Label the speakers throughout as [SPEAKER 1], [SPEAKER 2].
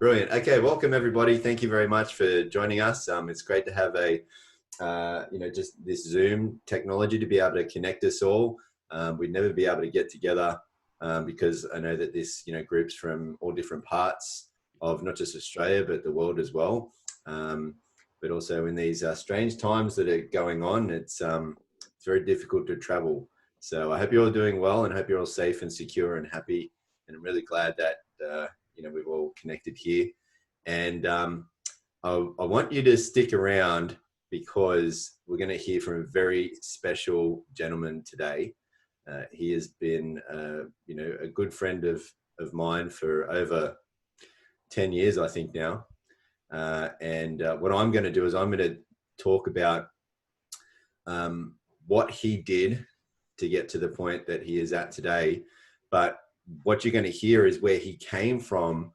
[SPEAKER 1] Brilliant. Okay, welcome everybody. Thank you very much for joining us. It's great to have just this Zoom technology to be able to connect us all. We'd never be able to get together because I know that this, groups from all different parts of not just Australia, but the world as well. But also in these strange times that are going on, it's very difficult to travel. So I hope you're all doing well and I hope you're all safe and secure and happy. And I'm really glad that, we've all connected here. And I want you to stick around because we're going to hear from a very special gentleman today. He has been, a good friend of mine for over 10 years, I think now. And what I'm going to do is I'm going to talk about what he did to get to the point that he is at today. But what you're going to hear is where he came from,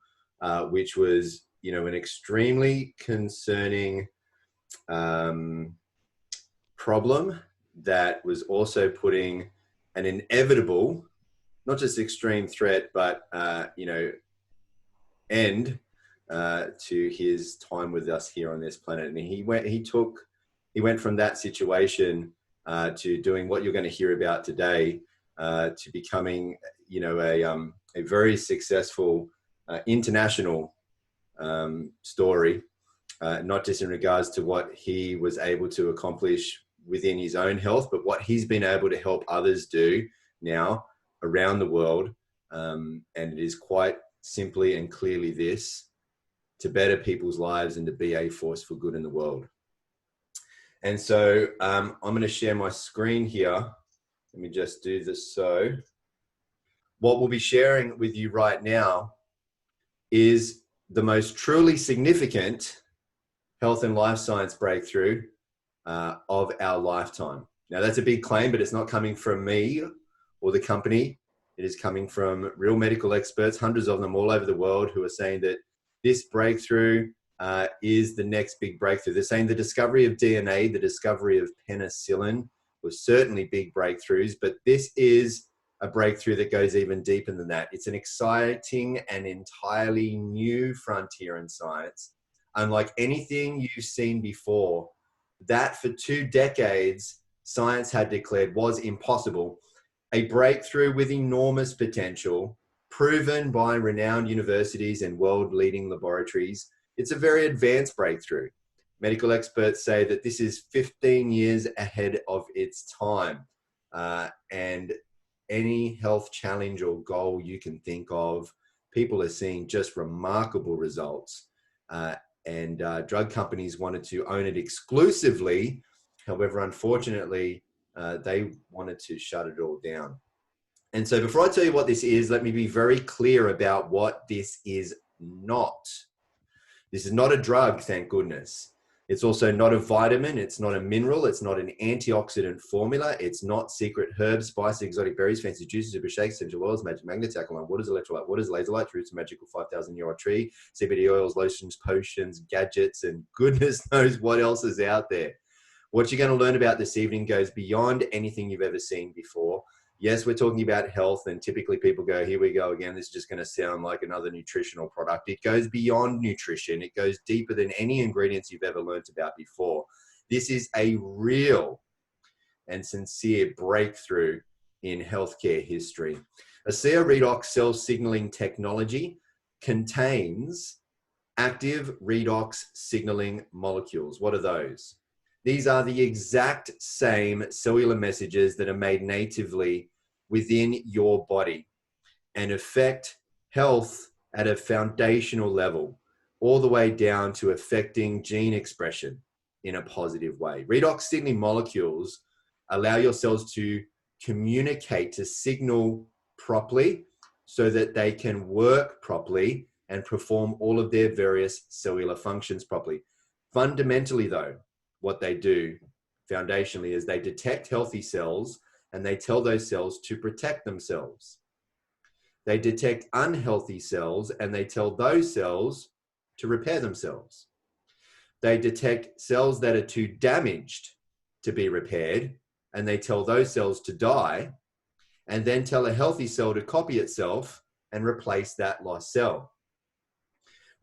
[SPEAKER 1] which was, an extremely concerning problem that was also putting an inevitable, not just extreme threat, but, end to his time with us here on this planet. And he went from that situation to doing what you're going to hear about today, to becoming, a very successful international story, not just in regards to what he was able to accomplish within his own health, but what he's been able to help others do now around the world. And it is quite simply and clearly this: to better people's lives and to be a force for good in the world. And so I'm going to share my screen here. Let me just do this. So what we'll be sharing with you right now is the most truly significant health and life science breakthrough of our lifetime. Now, that's a big claim, but it's not coming from me or the company. It is coming from real medical experts, hundreds of them all over the world, who are saying that this breakthrough is the next big breakthrough. They're saying the discovery of DNA, the discovery of penicillin was certainly big breakthroughs, but this is a breakthrough that goes even deeper than that. It's an exciting and entirely new frontier in science, unlike anything you've seen before, that for 2 decades science had declared was impossible. A breakthrough with enormous potential, proven by renowned universities and world-leading laboratories. It's a very advanced breakthrough. Medical experts say that this is 15 years ahead of its time. And any health challenge or goal you can think of, people are seeing just remarkable results. And drug companies wanted to own it exclusively. However, unfortunately, they wanted to shut it all down. And so before I tell you what this is, let me be very clear about what this is not. This is not a drug, thank goodness. It's also not a vitamin. It's not a mineral. It's not an antioxidant formula. It's not secret herbs, spices, exotic berries, fancy juices, super shakes, essential oils, magic magnets, alkaline waters, electrolyte waters, laser lights, roots, magical 5,000-year-old tree, CBD oils, lotions, potions, gadgets, and goodness knows what else is out there. What you're going to learn about this evening goes beyond anything you've ever seen before. Yes, we're talking about health, and typically people go, here we go again, this is just going to sound like another nutritional product. It goes beyond nutrition. It goes deeper than any ingredients you've ever learned about before. This is a real and sincere breakthrough in healthcare history. ASEA Redox cell signaling technology contains active redox signaling molecules. What are those? These are the exact same cellular messages that are made natively within your body and affect health at a foundational level, all the way down to affecting gene expression in a positive way. Redox signaling molecules allow your cells to communicate, to signal properly so that they can work properly and perform all of their various cellular functions properly. Fundamentally, though, what they do foundationally is they detect healthy cells and they tell those cells to protect themselves. They detect unhealthy cells and they tell those cells to repair themselves. They detect cells that are too damaged to be repaired and they tell those cells to die, and then tell a healthy cell to copy itself and replace that lost cell.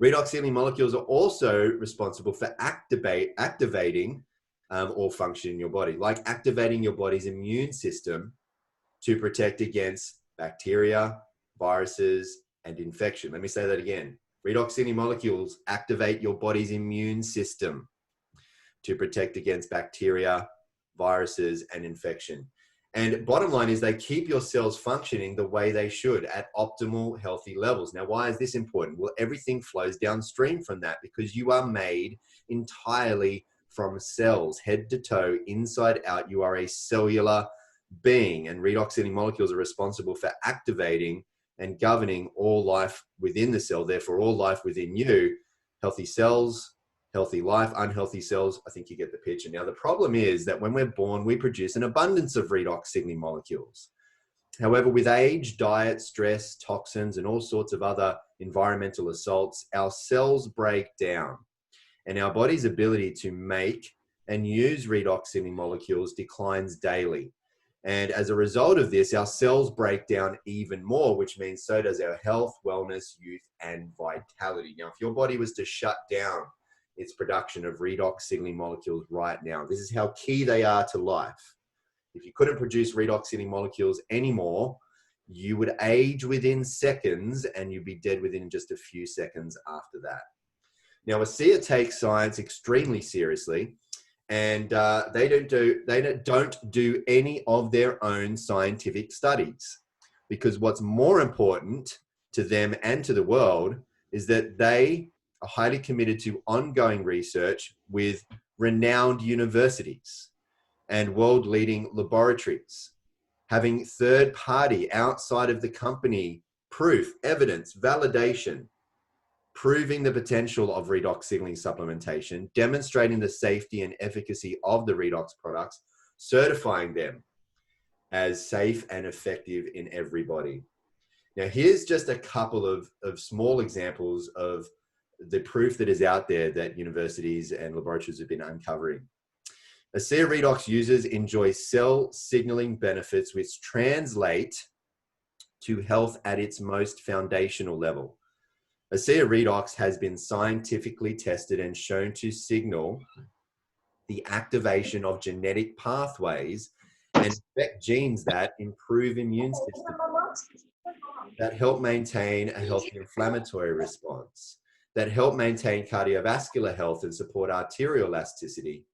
[SPEAKER 1] Redox signaling molecules are also responsible for activating all function in your body, like activating your body's immune system to protect against bacteria, viruses, and infection. Let me say that again. Redox signaling molecules activate your body's immune system to protect against bacteria, viruses, and infection. And bottom line is they keep your cells functioning the way they should at optimal healthy levels. Now, why is this important? Well, everything flows downstream from that because you are made entirely from cells, head to toe, inside out. You are a cellular being, and redox signaling molecules are responsible for activating and governing all life within the cell, therefore all life within you. Healthy cells, healthy life, unhealthy cells, I think you get the picture. Now, the problem is that when we're born, we produce an abundance of redox signaling molecules. However, with age, diet, stress, toxins, and all sorts of other environmental assaults, our cells break down and our body's ability to make and use redox signaling molecules declines daily. And as a result of this, our cells break down even more, which means so does our health, wellness, youth, and vitality. Now, if your body was to shut down its production of redox signaling molecules right now, this is how key they are to life. If you couldn't produce redox signaling molecules anymore, you would age within seconds and you'd be dead within just a few seconds after that. Now, ASEA takes science extremely seriously, and they don't do any of their own scientific studies, because what's more important to them and to the world is that they are highly committed to ongoing research with renowned universities and world-leading laboratories, having third-party outside of the company proof, evidence, validation, proving the potential of redox signaling supplementation, demonstrating the safety and efficacy of the redox products, certifying them as safe and effective in everybody. Now, here's just a couple of small examples of the proof that is out there that universities and laboratories have been uncovering. ASEA redox users enjoy cell signaling benefits which translate to health at its most foundational level. ASEA redox has been scientifically tested and shown to signal the activation of genetic pathways and affect genes that improve immune systems, that help maintain a healthy inflammatory response, that help maintain cardiovascular health and support arterial elasticity,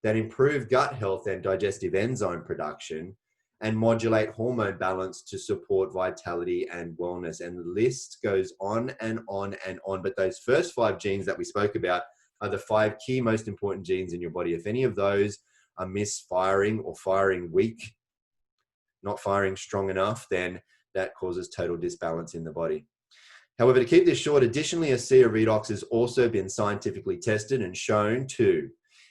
[SPEAKER 1] that improve gut health and digestive enzyme production, and modulate hormone balance to support vitality and wellness. And the list goes on and on and on. But those first 5 genes that we spoke about are the 5 key most important genes in your body. If any of those are misfiring or firing weak, not firing strong enough, then that causes total disbalance in the body. However, to keep this short, additionally, ASEA redox has also been scientifically tested and shown to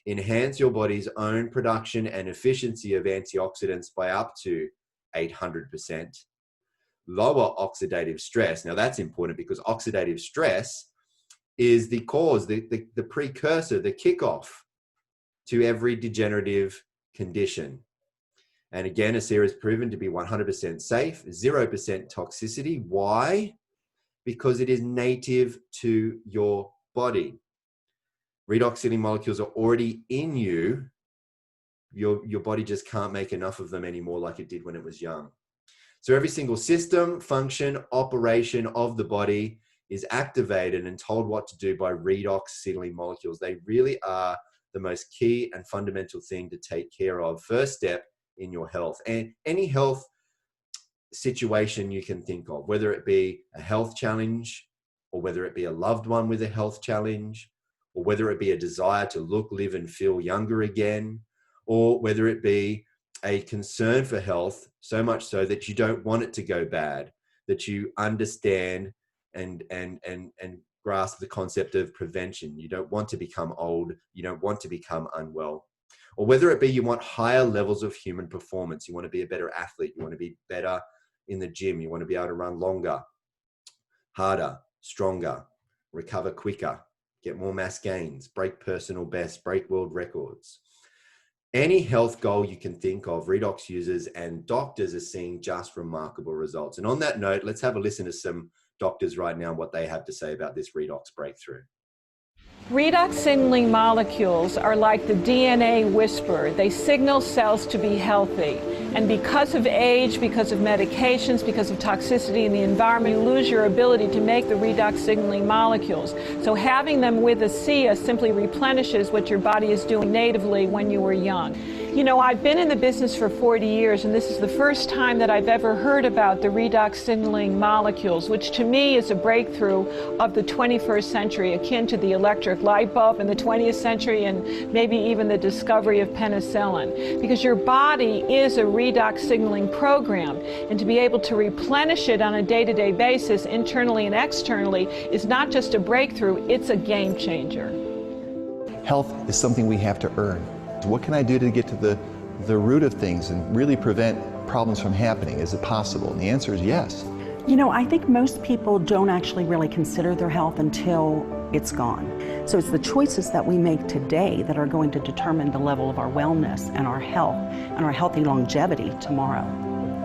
[SPEAKER 1] enhance your body's own production and efficiency of antioxidants by up to 800%. Lower oxidative stress. Now, that's important because oxidative stress is the cause, the precursor, the kickoff to every degenerative condition. And again, ASEA is proven to be 100% safe, 0% toxicity. Why? Because it is native to your body. Redox signaling molecules are already in you. Your body just can't make enough of them anymore like it did when it was young. So every single system, function, operation of the body is activated and told what to do by redox signaling molecules. They really are the most key and fundamental thing to take care of. First step in your health. And any health situation you can think of, whether it be a health challenge or whether it be a loved one with a health challenge, or whether it be a desire to look, live, and feel younger again, or whether it be a concern for health, so much so that you don't want it to go bad, that you understand and grasp the concept of prevention. You don't want to become old. You don't want to become unwell. Or whether it be you want higher levels of human performance. You want to be a better athlete. You want to be better in the gym. You want to be able to run longer, harder, stronger, recover quicker, get more mass gains, break personal bests, break world records. Any health goal you can think of, redox users and doctors are seeing just remarkable results. And on that note, let's have a listen to some doctors right now what they have to say about this redox breakthrough.
[SPEAKER 2] Redox signaling molecules are like the DNA whisperer. They signal cells to be healthy. And because of age, because of medications, because of toxicity in the environment, you lose your ability to make the redox signaling molecules. So having them with a SIA simply replenishes what your body is doing natively when you were young. You know, I've been in the business for 40 years, and this is the first time that I've ever heard about the redox signaling molecules, which to me is a breakthrough of the 21st century, akin to the electric light bulb in the 20th century and maybe even the discovery of penicillin. Because your body is a redox signaling program, and to be able to replenish it on a day-to-day basis, internally and externally, is not just a breakthrough, it's a game changer.
[SPEAKER 3] Health is something we have to earn. What can I do to get to the root of things and really prevent problems from happening? Is it possible? And the answer is yes.
[SPEAKER 4] You know, I think most people don't actually really consider their health until it's gone. So it's the choices that we make today that are going to determine the level of our wellness and our health and our healthy longevity tomorrow.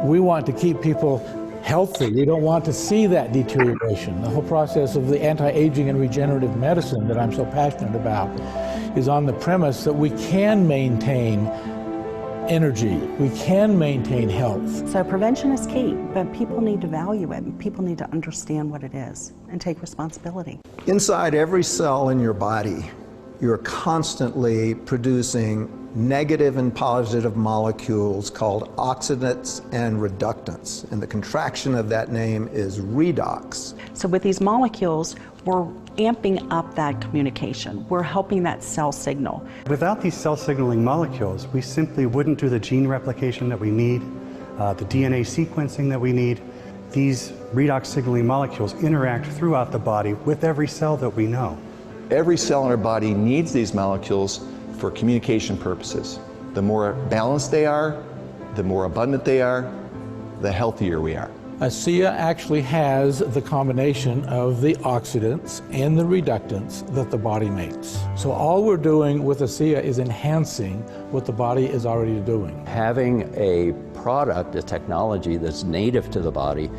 [SPEAKER 5] We want to keep people healthy. We don't want to see that deterioration. The whole process of the anti-aging and regenerative medicine that I'm so passionate about is on the premise that we can maintain energy, we can maintain health.
[SPEAKER 4] So prevention is key, but people need to value it. People need to understand what it is and take responsibility.
[SPEAKER 6] Inside every cell in your body, you're constantly producing negative and positive molecules called oxidants and reductants. And the contraction of that name is redox.
[SPEAKER 4] So with these molecules, we're amping up that communication. We're helping that cell signal.
[SPEAKER 7] Without these cell signaling molecules, we simply wouldn't do the gene replication that we need, the DNA sequencing that we need. These redox signaling molecules interact throughout the body with every cell that we know.
[SPEAKER 3] Every cell in our body needs these molecules for communication purposes. The more balanced they are, the more abundant they are, the healthier we are.
[SPEAKER 5] A SIA actually has the combination of the oxidants and the reductants that the body makes. So all we're doing with a SIA is enhancing what the body is already doing.
[SPEAKER 8] Having a product, a technology that's native to the body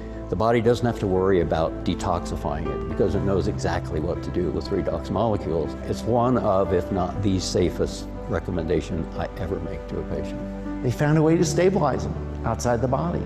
[SPEAKER 8] doesn't have to worry about detoxifying it because it knows exactly what to do with redox molecules. It's one of, if not the safest recommendation I ever make to a patient.
[SPEAKER 9] They found a way to stabilize them outside the body.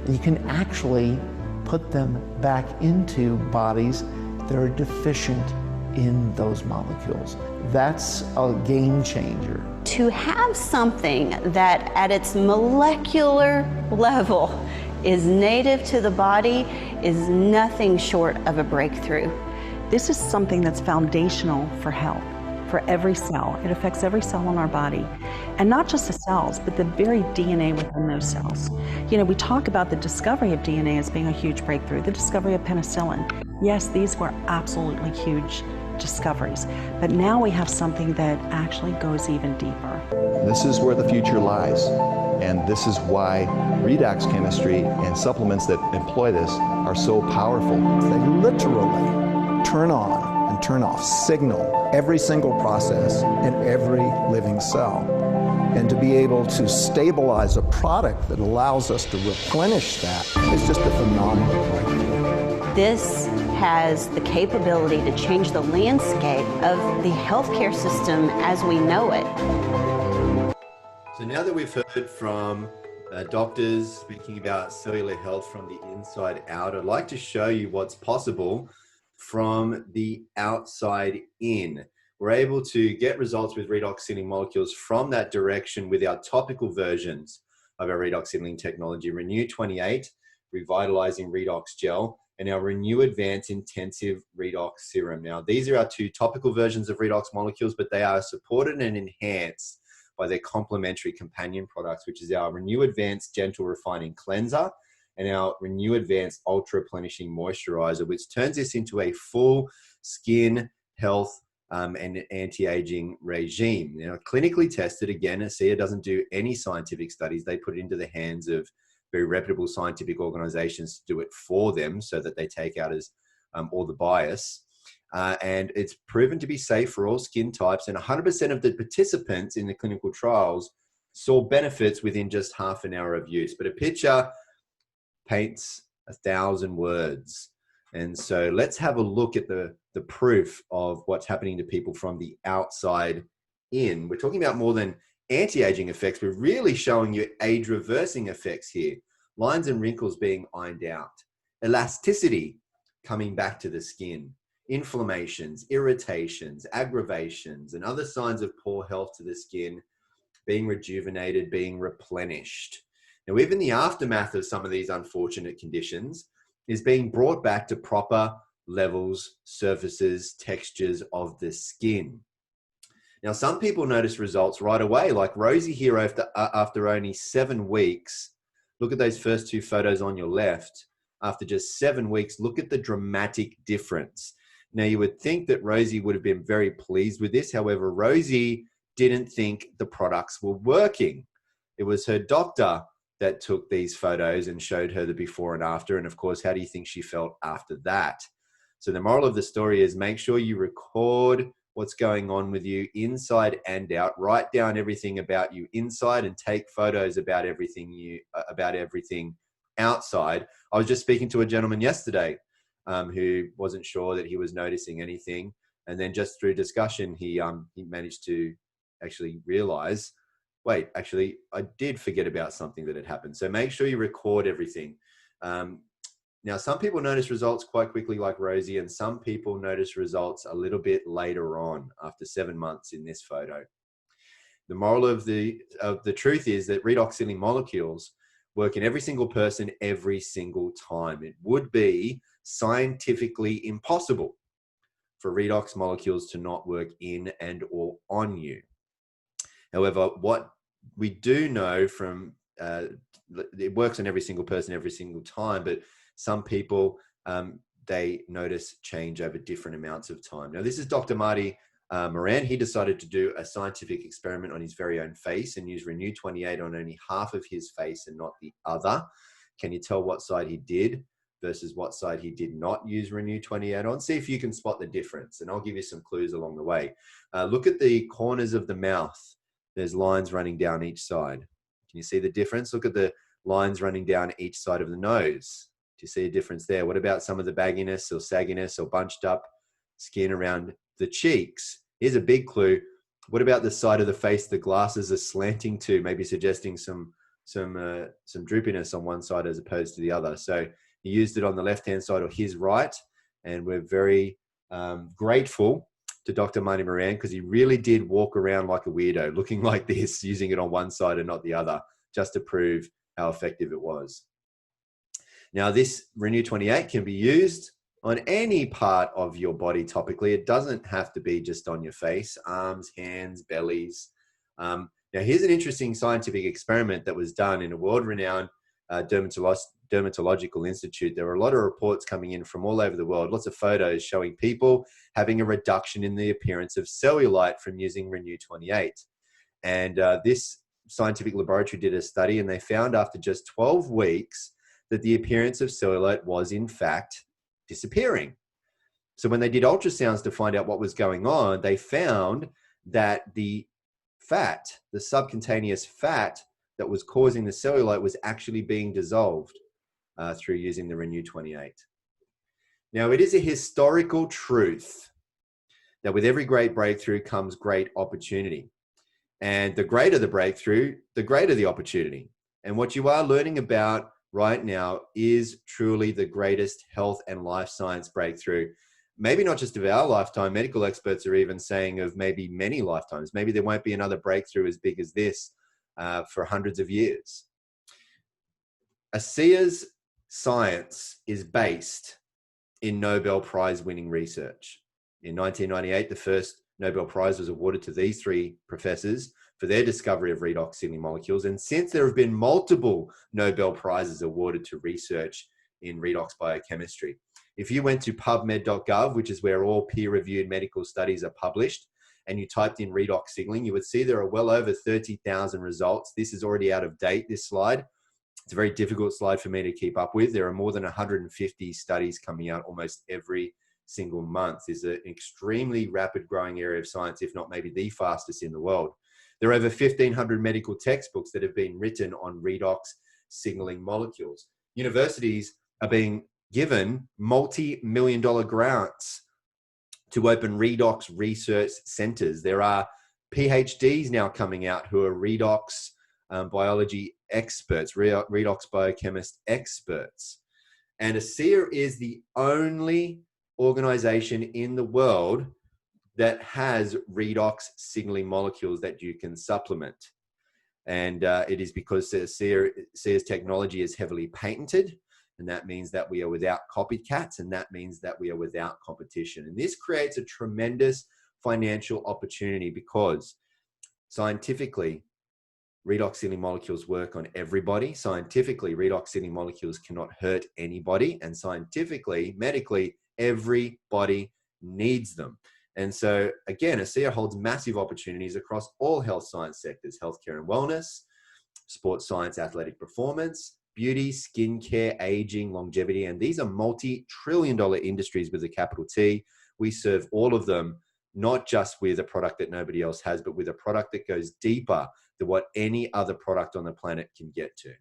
[SPEAKER 9] And you can actually put them back into bodies that are deficient in those molecules. That's a game changer.
[SPEAKER 10] To have something that at its molecular level is native to the body is nothing short of a breakthrough.
[SPEAKER 4] This is something that's foundational for health, for every cell. It affects every cell in our body. And not just the cells, but the very DNA within those cells. You know, we talk about the discovery of DNA as being a huge breakthrough, the discovery of penicillin. Yes, these were absolutely huge discoveries, but now we have something that actually goes even deeper.
[SPEAKER 3] This is where the future lies, and this is why redox chemistry and supplements that employ this are so powerful.
[SPEAKER 6] They literally turn on and turn off, signal every single process in every living cell. And to be able to stabilize a product that allows us to replenish that is just a phenomenal breakthrough.
[SPEAKER 10] This has the capability to change the landscape of the healthcare system as we know it.
[SPEAKER 1] So now that we've heard from doctors speaking about cellular health from the inside out, I'd like to show you what's possible from the outside in. We're able to get results with redox signaling molecules from that direction with our topical versions of our redox signaling technology, Renew 28, Revitalizing Redox Gel, and our Renew Advanced Intensive Redox Serum. Now, these are our two topical versions of redox molecules, but they are supported and enhanced by their complementary companion products, which is our Renew Advanced Gentle Refining Cleanser and our Renew Advanced Ultra Replenishing Moisturizer, which turns this into a full skin health and anti-aging regime. Now, clinically tested, again, ASEA doesn't do any scientific studies. They put it into the hands of very reputable scientific organizations to do it for them so that they take out as all the bias. And it's proven to be safe for all skin types, and 100% of the participants in the clinical trials saw benefits within just half an hour of use. But a picture paints 1,000 words. And so let's have a look at the proof of what's happening to people from the outside in. We're talking about more than anti-aging effects. We're really showing you age-reversing effects here. Lines and wrinkles being ironed out. Elasticity coming back to the skin. Inflammations, irritations, aggravations, and other signs of poor health to the skin being rejuvenated, being replenished. Now, even the aftermath of some of these unfortunate conditions is being brought back to proper levels, surfaces, textures of the skin. Now, some people notice results right away, like Rosie here after only 7 weeks. Look at those first 2 photos on your left. After just 7 weeks, look at the dramatic difference. Now, you would think that Rosie would have been very pleased with this. However, Rosie didn't think the products were working. It was her doctor that took these photos and showed her the before and after. And of course, how do you think she felt after that? So the moral of the story is make sure you record what's going on with you inside and out. Write down everything about you inside and take photos about everything outside. I was just speaking to a gentleman yesterday who wasn't sure that he was noticing anything. And then just through discussion, he managed to actually realize, wait, actually, I did forget about something that had happened. So make sure you record everything. Now, some people notice results quite quickly like Rosie, and some people notice results a little bit later on after 7 months in this photo. The moral of the truth is that redox sealing molecules work in every single person every single time. It would be scientifically impossible for redox molecules to not work in and or on you. However, what we do know from, it works on every single person every single time, but some people, they notice change over different amounts of time. Now, this is Dr. Marty Moran. He decided to do a scientific experiment on his very own face and use Renew 28 on only half of his face and not the other. Can you tell what side he did versus what side he did not use Renew 28 on? See if you can spot the difference, and I'll give you some clues along the way. Look at the corners of the mouth. There's lines running down each side. Can you see the difference? Look at the lines running down each side of the nose. Do you see a difference there? What about some of the bagginess or sagginess or bunched up skin around the cheeks? Here's a big clue. What about the side of the face the glasses are slanting to, maybe suggesting some droopiness on one side as opposed to the other? So he used it on the left-hand side or his right, and we're very grateful to Dr. Marty Moran because he really did walk around like a weirdo, looking like this, using it on one side and not the other, just to prove how effective it was. Now, this Renew 28 can be used on any part of your body topically. It doesn't have to be just on your face, arms, hands, bellies. Now, here's an interesting scientific experiment that was done in a world-renowned dermatological institute. There were a lot of reports coming in from all over the world, lots of photos showing people having a reduction in the appearance of cellulite from using Renew 28. And this scientific laboratory did a study, and they found after just 12 weeks that the appearance of cellulite was in fact disappearing. So when they did ultrasounds to find out what was going on, they found that the fat, the subcutaneous fat that was causing the cellulite, was actually being dissolved through using the Renew 28. Now, it is a historical truth that with every great breakthrough comes great opportunity. And the greater the breakthrough, the greater the opportunity. And what you are learning about right now is truly the greatest health and life science breakthrough. Maybe not just of our lifetime. Medical experts are even saying of maybe many lifetimes. Maybe there won't be another breakthrough as big as this for hundreds of years. ASEA's science is based in Nobel Prize winning research. In 1998, the first Nobel Prize was awarded to these 3 professors for their discovery of redox sealing molecules. And since there have been multiple Nobel Prizes awarded to research in redox biochemistry. If you went to pubmed.gov, which is where all peer-reviewed medical studies are published, and you typed in redox signaling, you would see there are well over 30,000 results. This is already out of date, this slide. It's a very difficult slide for me to keep up with. There are more than 150 studies coming out almost every single month. It's an extremely rapid growing area of science, if not maybe the fastest in the world. There are over 1,500 medical textbooks that have been written on redox signaling molecules. Universities are being given multi-million-dollar grants to open redox research centers. There are PhDs now coming out who are redox biology experts, redox biochemist experts. And ASEA is the only organization in the world that has redox signaling molecules that you can supplement. And it is because ASEA's technology is heavily patented, and that means that we are without copycats, and that means that we are without competition. And this creates a tremendous financial opportunity because scientifically, redox signaling molecules work on everybody. Scientifically, redox signaling molecules cannot hurt anybody. And scientifically, medically, everybody needs them. And so, again, ASEA holds massive opportunities across all health science sectors: healthcare and wellness, sports science, athletic performance, beauty, skincare, aging, longevity. And these are multi-trillion-dollar industries with a capital T. We serve all of them, not just with a product that nobody else has, but with a product that goes deeper than what any other product on the planet can get to.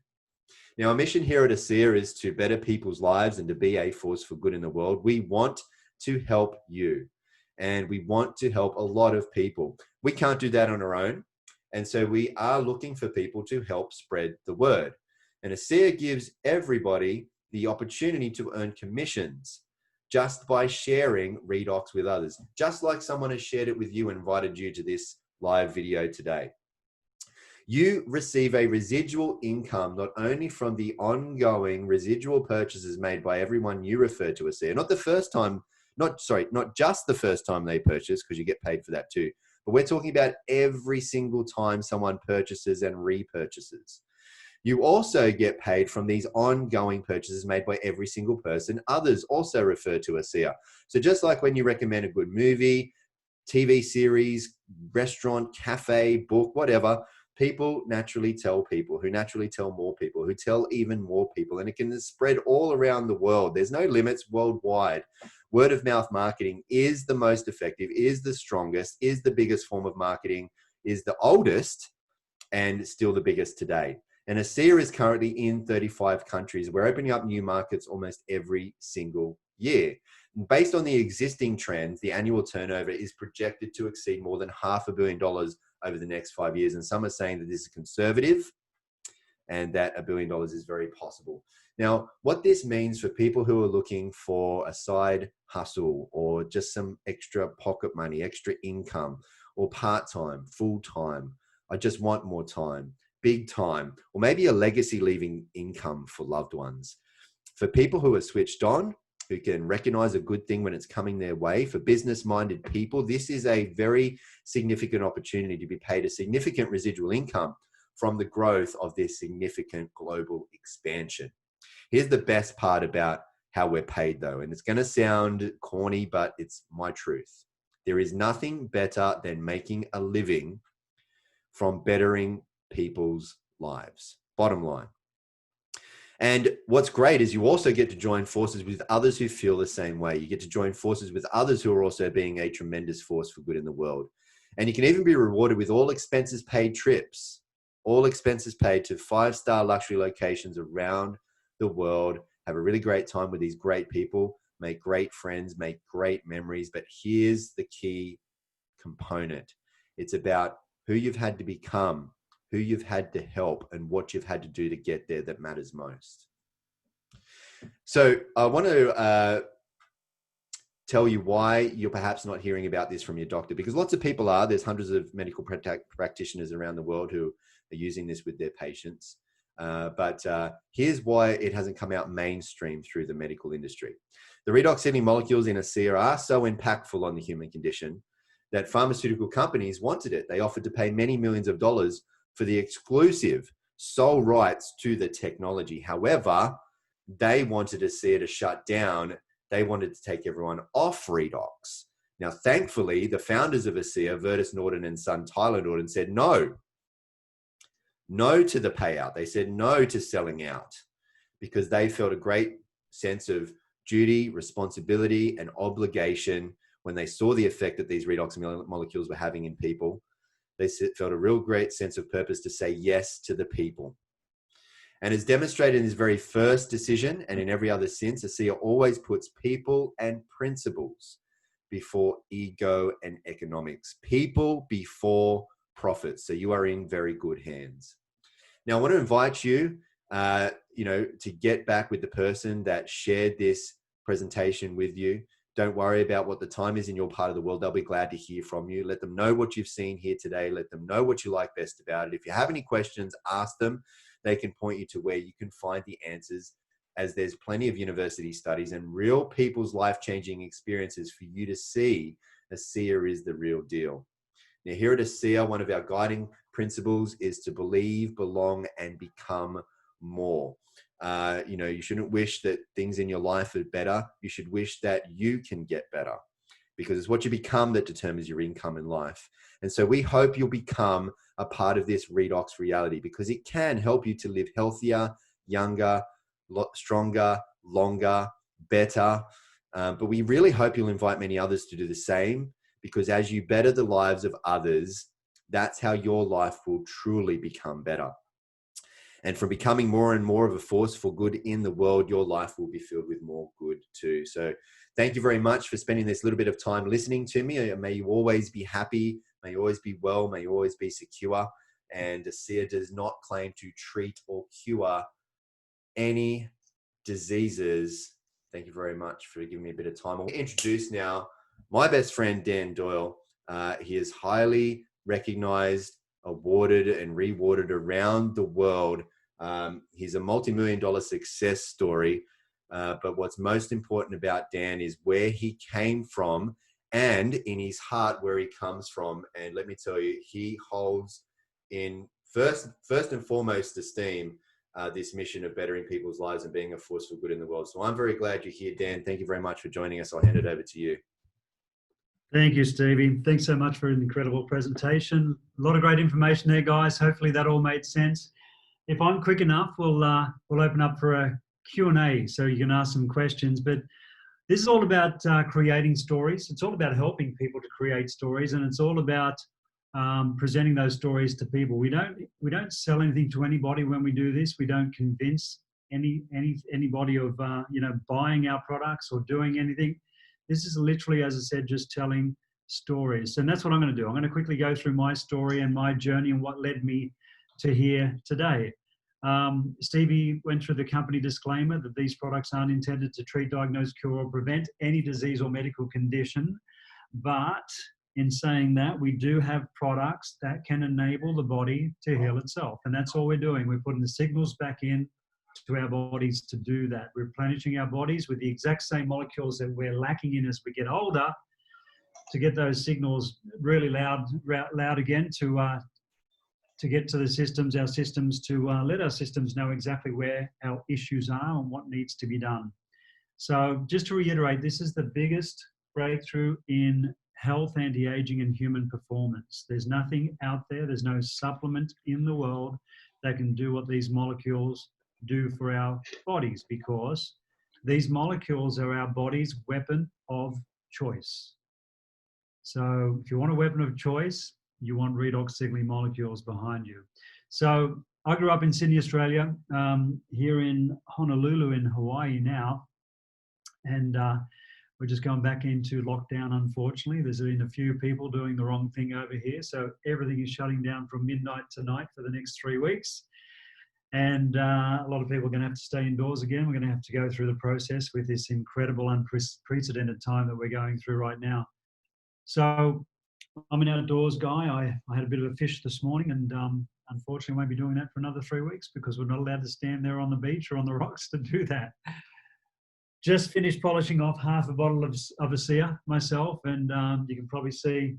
[SPEAKER 1] Now, our mission here at ASEA is to better people's lives and to be a force for good in the world. We want to help you, and we want to help a lot of people. We can't do that on our own, and so we are looking for people to help spread the word. And ASEA gives everybody the opportunity to earn commissions just by sharing redox with others, just like someone has shared it with you and invited you to this live video today. You receive a residual income not only from the ongoing residual purchases made by everyone you refer to ASEA, not just the first time they purchase, because you get paid for that too, but we're talking about every single time someone purchases and repurchases. You also get paid from these ongoing purchases made by every single person others also refer to ASEA. So just like when you recommend a good movie, TV series, restaurant, cafe, book, whatever, people naturally tell people who naturally tell more people who tell even more people, and it can spread all around the world. There's no limits worldwide. Word of mouth marketing is the most effective, is the strongest, is the biggest form of marketing, is the oldest, and still the biggest today. And ASEA is currently in 35 countries. We're opening up new markets almost every single year. And based on the existing trends, the annual turnover is projected to exceed more than $500 million over the next 5 years. And some are saying that this is conservative and that $1 billion is very possible. Now, what this means for people who are looking for a side hustle or just some extra pocket money, extra income, or part-time, full-time, I just want more time, big time, or maybe a legacy leaving income for loved ones. For people who are switched on, who can recognize a good thing when it's coming their way, for business-minded people, this is a very significant opportunity to be paid a significant residual income from the growth of this significant global expansion. Here's the best part about how we're paid though, and it's going to sound corny, but it's my truth. There is nothing better than making a living from bettering people's lives. Bottom line. And what's great is you also get to join forces with others who feel the same way. You get to join forces with others who are also being a tremendous force for good in the world. And you can even be rewarded with all expenses paid trips, all expenses paid to 5-star luxury locations around the world. Have a really great time with these great people, make great friends, make great memories. But here's the key component. It's about who you've had to become, who you've had to help, and what you've had to do to get there that matters most. So I want to tell you why you're perhaps not hearing about this from your doctor, because lots of people are. There's hundreds of medical practitioners around the world who are using this with their patients. But here's why it hasn't come out mainstream through the medical industry. The redox signaling molecules in ASEA are so impactful on the human condition that pharmaceutical companies wanted it. They offered to pay many millions of dollars for the exclusive sole rights to the technology. However, they wanted ASEA to shut down. They wanted to take everyone off redox. Now, thankfully, the founders of ASEA, Virtus Norden and son Tyler Norden, said no to the payout. They said no to selling out because they felt a great sense of duty, responsibility, and obligation when they saw the effect that these redox molecules were having in people. They felt a real great sense of purpose to say yes to the people. And as demonstrated in this very first decision and in every other since, ASEA always puts people and principles before ego and economics. People before profits. So you are in very good hands. Now, I want to invite you, to get back with the person that shared this presentation with you. Don't worry about what the time is in your part of the world. They'll be glad to hear from you. Let them know what you've seen here today. Let them know what you like best about it. If you have any questions, ask them. They can point you to where you can find the answers, as there's plenty of university studies and real people's life-changing experiences for you to see ASEA is the real deal. Now, here at ASEA, one of our guiding principles is to believe, belong, and become more. You shouldn't wish that things in your life are better. You should wish that you can get better, because it's what you become that determines your income in life. And so we hope you'll become a part of this Redox reality, because it can help you to live healthier, younger, stronger, longer, better. But we really hope you'll invite many others to do the same, because as you better the lives of others, that's how your life will truly become better. And from becoming more and more of a force for good in the world, your life will be filled with more good too. So thank you very much for spending this little bit of time listening to me. May you always be happy. May you always be well. May you always be secure. And ASEA does not claim to treat or cure any diseases. Thank you very much for giving me a bit of time. I'll introduce now my best friend, Dan Doyle. He is highly recognized, awarded and rewarded around the world. He's a multi-million-dollar success story. But what's most important about Dan is where he came from, and in his heart where he comes from. And let me tell you, he holds in first and foremost esteem this mission of bettering people's lives and being a force for good in the world. So I'm very glad you're here, Dan. Thank you very much for joining us. I'll hand it over to you.
[SPEAKER 11] Thank you, Stevie. Thanks so much for an incredible presentation. A lot of great information there, guys. Hopefully that all made sense. If I'm quick enough, we'll open up for a Q&A, so you can ask some questions. But this is all about creating stories. It's all about helping people to create stories, and it's all about presenting those stories to people. We don't sell anything to anybody when we do this. We don't convince anybody of buying our products or doing anything. This is literally, as I said, just telling stories. And that's what I'm going to do. I'm going to quickly go through my story and my journey and what led me to here today. Stevie went through the company disclaimer that these products aren't intended to treat, diagnose, cure, or prevent any disease or medical condition. But in saying that, we do have products that can enable the body to heal itself. And that's all we're doing. We're putting the signals back in to our bodies to do that, replenishing our bodies with the exact same molecules that we're lacking in as we get older, to get those signals really loud again, to get to the systems, our systems, to let our systems know exactly where our issues are and what needs to be done. So just to reiterate, this is the biggest breakthrough in health, anti-aging, and human performance. There's nothing out there, there's no supplement in the world that can do what these molecules do for our bodies, because these molecules are our body's weapon of choice. So if you want a weapon of choice, you want redox signaling molecules behind you. So I grew up in Sydney, Australia, here in Honolulu in Hawaii now, and we're just going back into lockdown, unfortunately. There's been a few people doing the wrong thing over here, so everything is shutting down from midnight tonight for the next 3 weeks. And a lot of people are going to have to stay indoors again. We're going to have to go through the process with this incredible, unprecedented time that we're going through right now. So I'm an outdoors guy. I had a bit of a fish this morning, and unfortunately won't be doing that for another 3 weeks because we're not allowed to stand there on the beach or on the rocks to do that. Just finished polishing off half a bottle of ASEA myself, and you can probably see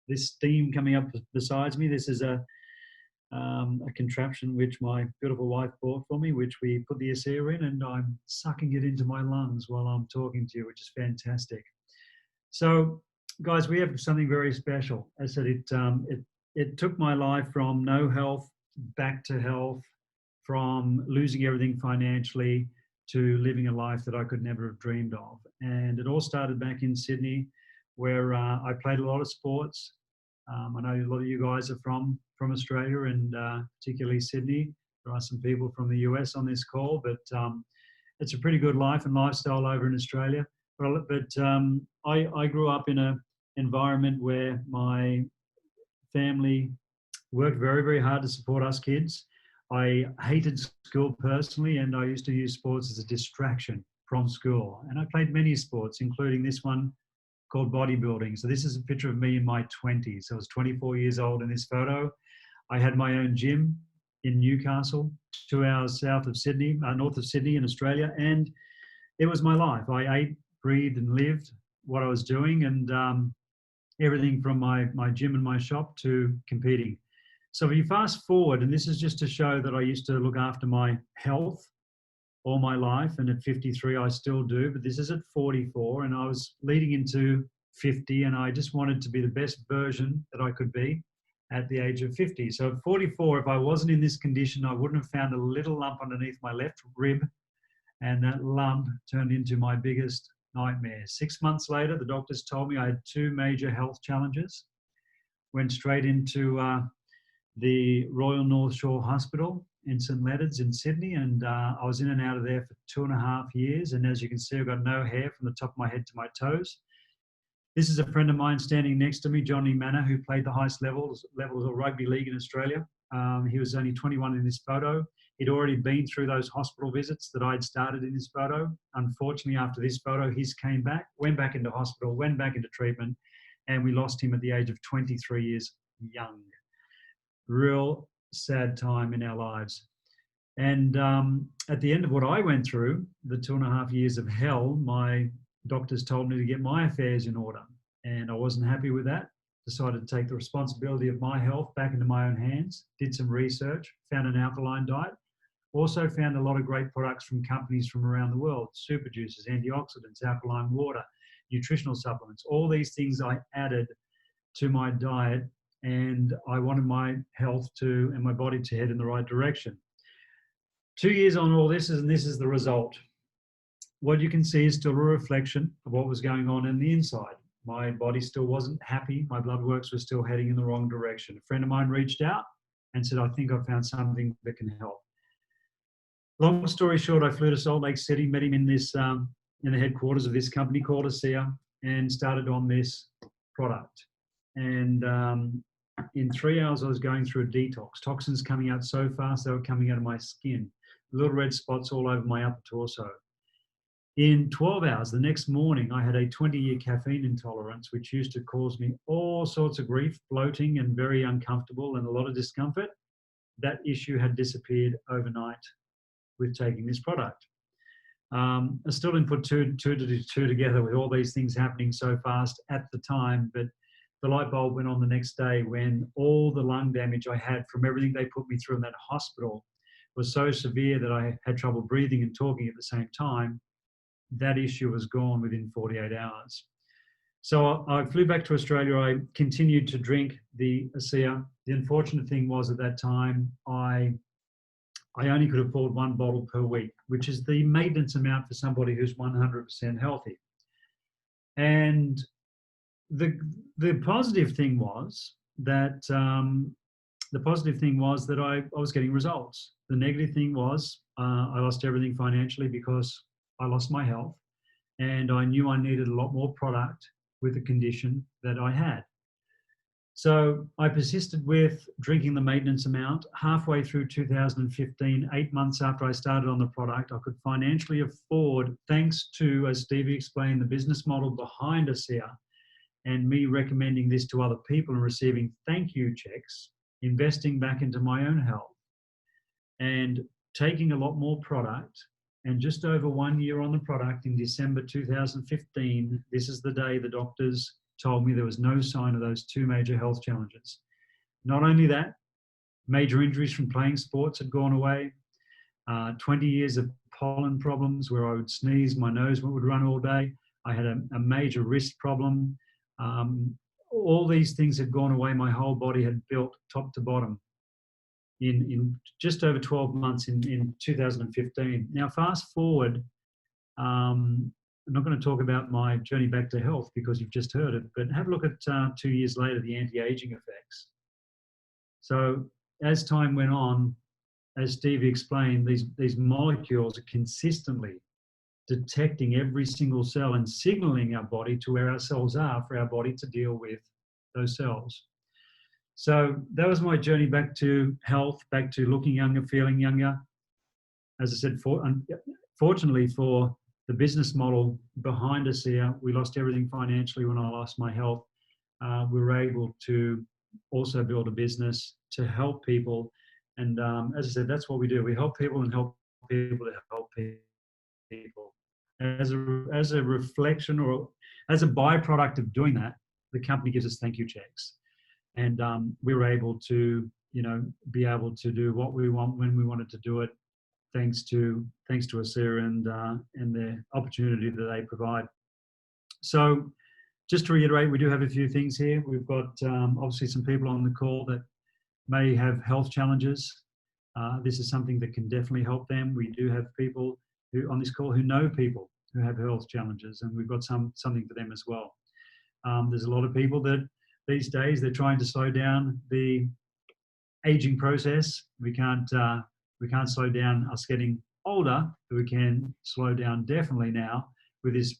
[SPEAKER 11] this steam coming up beside me. This is a contraption which my beautiful wife bought for me, which we put the ASEA in, and I'm sucking it into my lungs while I'm talking to you, which is fantastic. So, guys, we have something very special. As I said, it took my life from no health back to health, from losing everything financially to living a life that I could never have dreamed of. And it all started back in Sydney, where I played a lot of sports. I know a lot of you guys are from Australia, and particularly Sydney. There are some people from the US on this call, but it's a pretty good life and lifestyle over in Australia. But I grew up in an environment where my family worked very, very hard to support us kids. I hated school personally, and I used to use sports as a distraction from school. And I played many sports, including this one called bodybuilding. So this is a picture of me in my 20s. I was 24 years old in this photo. I had my own gym in Newcastle, 2 hours south of Sydney, north of Sydney in Australia. And it was my life. I ate, breathed, and lived what I was doing, and everything from my gym and my shop to competing. So if you fast forward, and this is just to show that I used to look after my health all my life, and at 53 I still do, but this is at 44, and I was leading into 50, and I just wanted to be the best version that I could be at the age of 50. So at 44, if I wasn't in this condition, I wouldn't have found a little lump underneath my left rib, and that lump turned into my biggest nightmare. 6 months later, the doctors told me I had 2 major health challenges. Went straight into the Royal North Shore Hospital in St Leonards in Sydney, and I was in and out of there for 2.5 years. And as you can see, I've got no hair from the top of my head to my toes. This is a friend of mine standing next to me, Johnny Manor, who played the highest levels of rugby league in Australia. He was only 21 in this photo. He'd already been through those hospital visits that I'd started in this photo. Unfortunately, after this photo, his came back, went back into hospital, went back into treatment, and we lost him at the age of 23 years young. Real sad time in our lives. And at the end of what I went through, the 2.5 years of hell, my doctors told me to get my affairs in order. And I wasn't happy with that. Decided to take the responsibility of my health back into my own hands, did some research, found an alkaline diet, also found a lot of great products from companies from around the world, super juices, antioxidants, alkaline water, nutritional supplements, all these things I added to my diet, and I wanted my health and my body to head in the right direction. 2 years on all this, and this is the result. What you can see is still a reflection of what was going on in the inside. My body still wasn't happy. My blood works were still heading in the wrong direction. A friend of mine reached out and said, I think I've found something that can help. Long story short, I flew to Salt Lake City, met him in the headquarters of this company called ASEA, and started on this product. And in 3 hours, I was going through a detox. Toxins coming out so fast, they were coming out of my skin. Little red spots all over my upper torso. In 12 hours, the next morning, I had a 20-year caffeine intolerance, which used to cause me all sorts of grief, bloating, and very uncomfortable, and a lot of discomfort. That issue had disappeared overnight with taking this product. I still didn't put two together with all these things happening so fast at the time, but the light bulb went on the next day when all the lung damage I had from everything they put me through in that hospital was so severe that I had trouble breathing and talking at the same time. That issue was gone within 48 hours. So I flew back to Australia. I continued to drink the ASEA. The unfortunate thing was at that time, I only could afford 1 bottle per week, which is the maintenance amount for somebody who's 100% healthy. And the positive thing was that I was getting results. The negative thing was I lost everything financially because I lost my health, and I knew I needed a lot more product with the condition that I had. So I persisted with drinking the maintenance amount. Halfway through 2015, 8 months after I started on the product, I could financially afford, thanks to, as Stevie explained, the business model behind ASEA and me recommending this to other people and receiving thank you checks, investing back into my own health and taking a lot more product. And just over 1 year on the product, in December 2015, this is the day the doctors told me there was no sign of those 2 major health challenges. Not only that, major injuries from playing sports had gone away. 20 years of pollen problems where I would sneeze, my nose would run all day. I had a major wrist problem. All these things had gone away. My whole body had built top to bottom in just over 12 months in 2015. Now, fast forward, I'm not going to talk about my journey back to health because you've just heard it, but have a look at 2 years later, the anti-aging effects. So as time went on, as Steve explained, these molecules are consistently detecting every single cell and signaling our body to where our cells are for our body to deal with those cells. So that was my journey back to health, back to looking younger, feeling younger. As I said, fortunately for the business model behind us here, we lost everything financially when I lost my health. We were able to also build a business to help people. And as I said, that's what we do. We help people and help people to help people. As a reflection or as a byproduct of doing that, the company gives us thank you checks. And we were able to, be able to do what we want when we wanted to do it, thanks to ASEA and the opportunity that they provide. So just to reiterate, we do have a few things here. We've got obviously some people on the call that may have health challenges. This is something that can definitely help them. We do have people who on this call who know people who have health challenges, and we've got something for them as well. There's a lot of people that these days they're trying to slow down the aging process. We can't slow down us getting older, but we can slow down definitely now with this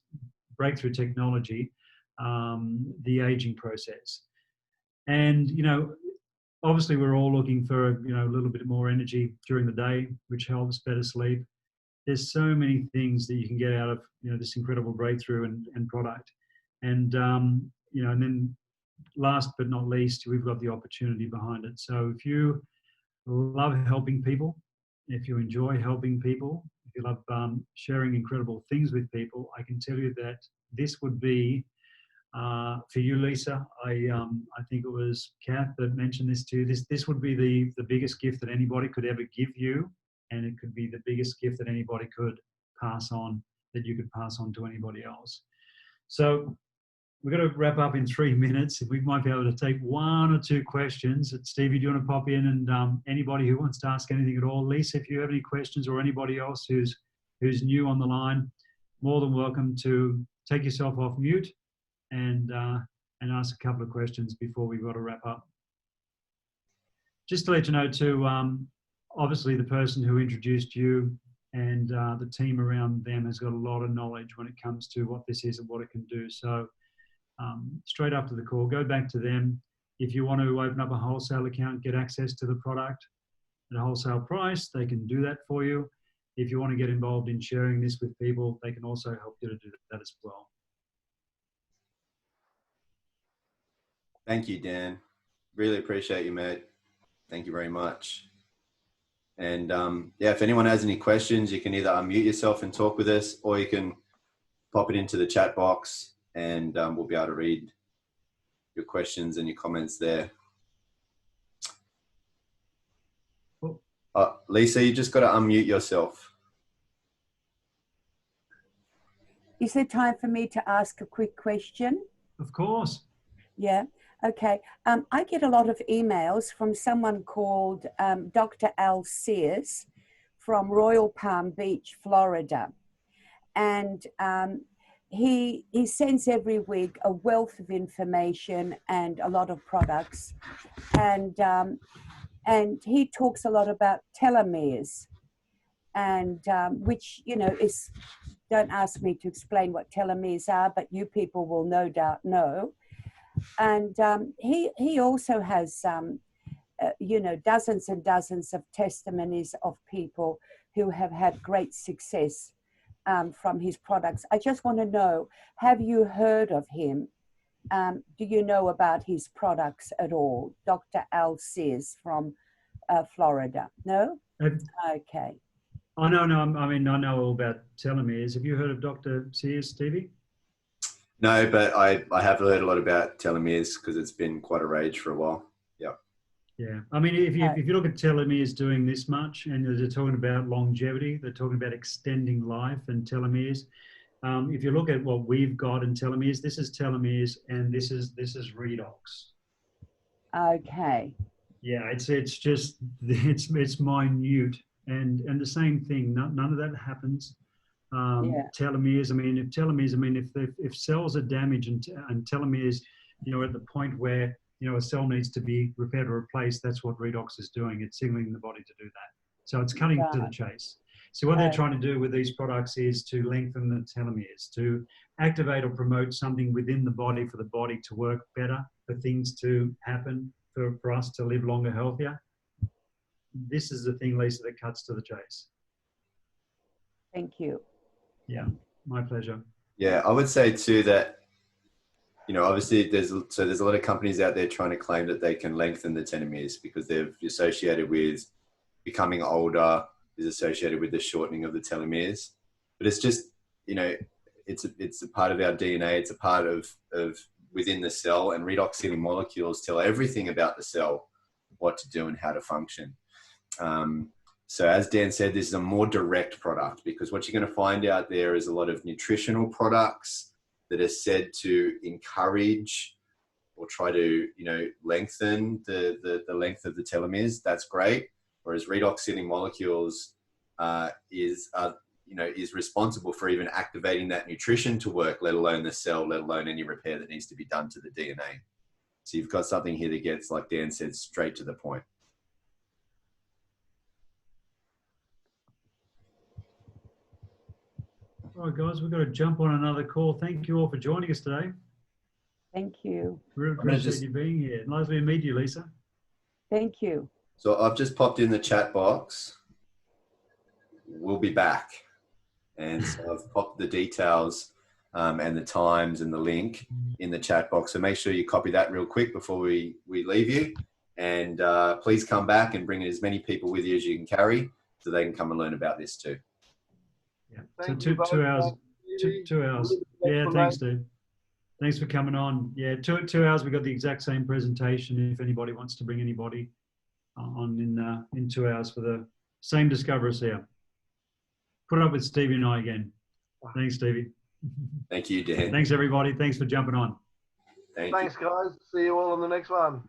[SPEAKER 11] breakthrough technology, the aging process. And obviously we're all looking for a little bit more energy during the day, which helps better sleep. There's so many things that you can get out of this incredible breakthrough and product. And and then last but not least, we've got the opportunity behind it. So if you love helping people, if you enjoy helping people, if you love sharing incredible things with people, I can tell you that this would be for you, Lisa. I think it was Kath that mentioned this too. This would be the biggest gift that anybody could ever give you, and it could be the biggest gift that anybody could pass on, that you could pass on to anybody else. So we're going to wrap up in 3 minutes. If we might be able to take 1 or 2 questions. Stevie, do you want to pop in? And anybody who wants to ask anything at all, Lisa, if you have any questions, or anybody else who's new on the line, more than welcome to take yourself off mute and ask a couple of questions before we've got to wrap up. Just to let you know too, obviously the person who introduced you and the team around them has got a lot of knowledge when it comes to what this is and what it can do. So straight after the call, go back to them. If you want to open up a wholesale account, get access to the product at a wholesale price, they can do that for you. If you want to get involved in sharing this with people, they can also help you to do that as well.
[SPEAKER 1] Thank you, Dan. Really appreciate you, mate. Thank you very much. And yeah, if anyone has any questions, you can either unmute yourself and talk with us, or you can pop it into the chat box and we'll be able to read your questions and your comments there. Lisa, you just got to unmute yourself.
[SPEAKER 12] Is there time for me to ask a quick question?
[SPEAKER 11] Of course.
[SPEAKER 12] Yeah. Okay. I get a lot of emails from someone called Dr. Al Sears from Royal Palm Beach, Florida. And he sends every week a wealth of information and a lot of products. And he talks a lot about telomeres, and which, is, don't ask me to explain what telomeres are, but you people will no doubt know. And he also has, dozens and dozens of testimonies of people who have had great success from his products. I just want to know, have you heard of him? Do you know about his products at all? Dr. Al Sears from Florida. No? Okay.
[SPEAKER 11] I know all about telomeres. Have you heard of Dr. Sears, Stevie?
[SPEAKER 1] No, but I have heard a lot about telomeres because it's been quite a rage for a while. Yeah.
[SPEAKER 11] Yeah. I mean, if you look at telomeres doing this much, and they're talking about longevity, they're talking about extending life and telomeres. If you look at what we've got in telomeres, this is telomeres, and this is Redox.
[SPEAKER 12] Okay.
[SPEAKER 11] Yeah, it's minute, and the same thing. None of that happens. Telomeres. If cells are damaged and telomeres, at the point where a cell needs to be repaired or replaced, that's what Redox is doing. It's signaling the body to do that. So it's cutting to the
[SPEAKER 12] Right.
[SPEAKER 11] chase. So what they're
[SPEAKER 12] Right.
[SPEAKER 11] trying to do with these products is to lengthen the telomeres, to activate or promote something within the body for the body to work better, for things to happen, for us to live longer, healthier. This is the thing, Lisa, that cuts to the chase.
[SPEAKER 12] Thank you.
[SPEAKER 11] Yeah, my pleasure.
[SPEAKER 1] Yeah, I would say too that, you know, obviously there's a lot of companies out there trying to claim that they can lengthen the telomeres because they've associated with becoming older, is associated with the shortening of the telomeres. But it's just, you know, it's a part of our DNA. It's a part of within the cell, and redox healing molecules tell everything about the cell, what to do and how to function. So as Dan said, this is a more direct product, because what you're going to find out there is a lot of nutritional products that are said to encourage or try to, you know, lengthen the length of the telomeres. That's great. Whereas redox healing molecules is responsible for even activating that nutrition to work, let alone the cell, let alone any repair that needs to be done to the DNA. So you've got something here that gets, like Dan said, straight to the point.
[SPEAKER 11] All right, guys, we've got to jump on another call. Thank you all for joining us today.
[SPEAKER 12] Thank you.
[SPEAKER 11] Really appreciate you being here. Lovely to meet you, Lisa.
[SPEAKER 12] Thank you.
[SPEAKER 1] So I've just popped in the chat box. We'll be back. And so I've popped the details and the times and the link in the chat box. So make sure you copy that real quick before we leave you. And please come back and bring as many people with you as you can carry so they can come and learn about this too.
[SPEAKER 11] Yeah, so two hours. 2 hours. Yeah, thanks, Steve. Thanks for coming on. Yeah, 2 hours. We've got the exact same presentation. If anybody wants to bring anybody on in 2 hours for the same discoveries here. Put up with Stevie and I again. Thanks, Stevie.
[SPEAKER 1] Thank you, Dan.
[SPEAKER 11] Thanks, everybody. Thanks for jumping on.
[SPEAKER 13] Thanks, guys. See you all on the next one.